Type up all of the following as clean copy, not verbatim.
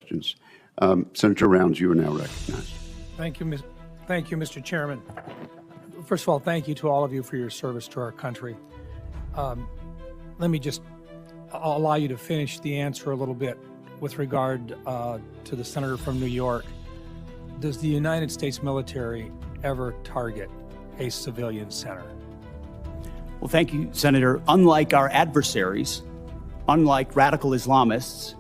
questions. Senator Rounds, you are now recognized. Thank you, Mr. Chairman. First of all, thank you to all of you for your service to our country. Let me just allow you to finish the answer a little bit with regard to the senator from New York. Does the United States military ever target a civilian center? Well, thank you, Senator. Unlike our adversaries, unlike radical Islamists,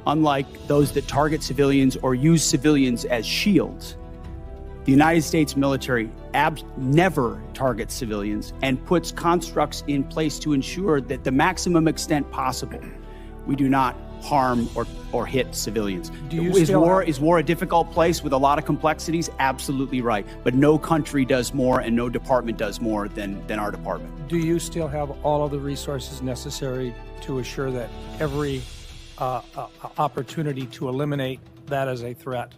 unlike those that target civilians or use civilians as shields, the United States military never targets civilians and puts constructs in place to ensure that the maximum extent possible, we do not harm or hit civilians. Is war a difficult place with a lot of complexities? Absolutely right. But no country does more and no department does more than our department. Do you still have all of the resources necessary to assure that every opportunity to eliminate that as a threat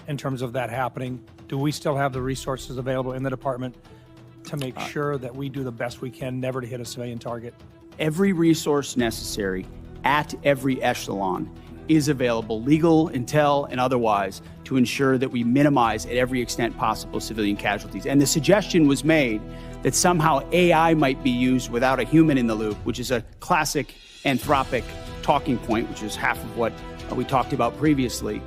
in terms of that happening? Do we still have the resources available in the department to make sure that we do the best we can never to hit a civilian target? Every resource necessary at every echelon is available, legal, intel, and otherwise, to ensure that we minimize at every extent possible civilian casualties. And the suggestion was made that somehow AI might be used without a human in the loop, which is a classic Anthropic talking point, which is half of what we talked about previously.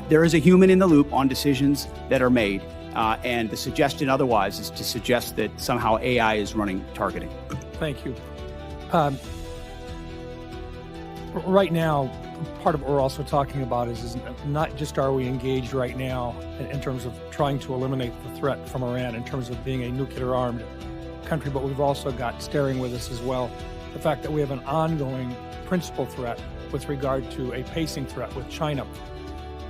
There is a human in the loop on decisions that are made, and the suggestion otherwise is to suggest that somehow AI is running targeting. Thank you. Right now, part of what we're also talking about is not just are we engaged right now in terms of trying to eliminate the threat from Iran in terms of being a nuclear-armed country, but we've also got staring with us as well the fact that we have an ongoing principal threat with regard to a pacing threat with China.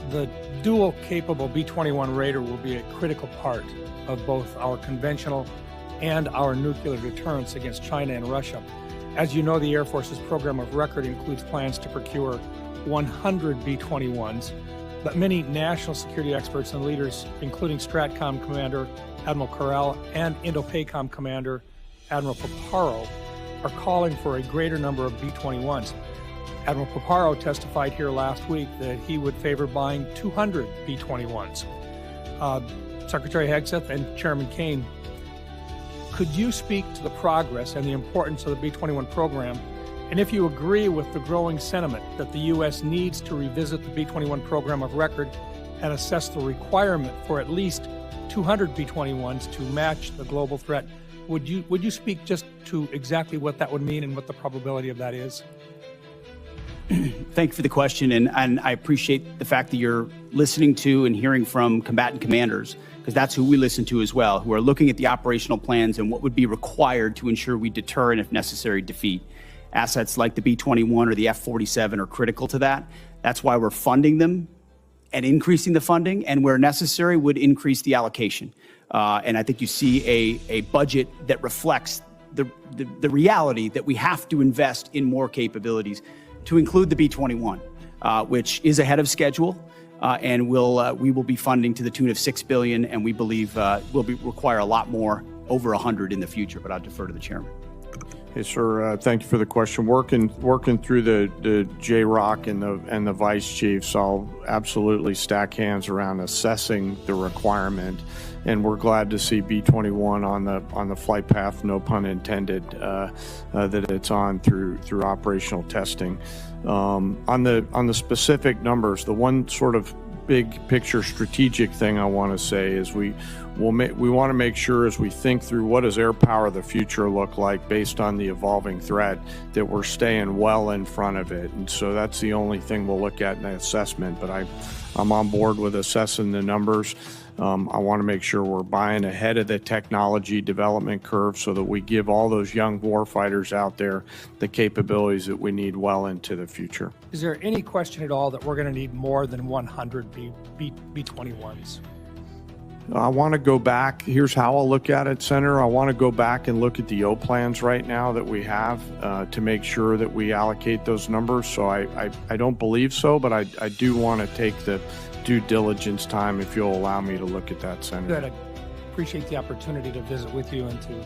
The dual-capable B-21 Raider will be a critical part of both our conventional and our nuclear deterrence against China and Russia. As you know, the Air Force's program of record includes plans to procure 100 B-21s, but many national security experts and leaders, including STRATCOM Commander Admiral Corral and INDOPACOM Commander Admiral Paparo, are calling for a greater number of B-21s. Admiral Paparo testified here last week that he would favor buying 200 B-21s. Secretary Hegseth and Chairman Kaine, could you speak to the progress and the importance of the B-21 program, and if you agree with the growing sentiment that the U.S. needs to revisit the B-21 program of record and assess the requirement for at least 200 B-21s to match the global threat? Would you speak just to exactly what that would mean and what the probability of that is? Thank you for the question, and I appreciate the fact that you're listening to and hearing from combatant commanders, because that's who we listen to as well, who are looking at the operational plans and what would be required to ensure we deter and, if necessary, defeat. Assets like the B-21 or the F-47 are critical to that. That's why we're funding them and increasing the funding, and where necessary would increase the allocation. And I think you see a budget that reflects the reality that we have to invest in more capabilities, to include the B-21, which is ahead of schedule, and we will be funding to the tune of $6 billion, and we believe will require a lot more, over 100 in the future. But I'll defer to the chairman. Hey, sir. Thank you for the question. Working through the JROC and the vice chiefs, I'll absolutely stack hands around assessing the requirement, and we're glad to see B-21 on the flight path, no pun intended, that it's on through operational testing. On the specific numbers, the one sort of big picture strategic thing I want to say is we want to make sure, as we think through what does air power of the future look like based on the evolving threat, that we're staying well in front of it. And so that's the only thing we'll look at in the assessment. But I'm on board with assessing the numbers. I want to make sure we're buying ahead of the technology development curve so that we give all those young warfighters out there the capabilities that we need well into the future. Is there any question at all that we're going to need more than 100 B-21s? I want to go back. Here's how I'll look at it, Senator. I want to go back and look at the O plans right now that we have to make sure that we allocate those numbers. So I don't believe so, but I do want to take the due diligence time, if you'll allow me to look at that, Senator. Good. I appreciate the opportunity to visit with you and to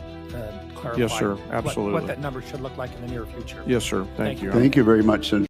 clarify yes, sir. Absolutely. What that number should look like in the near future. Yes, sir. Thank you. Thank you very much, Senator.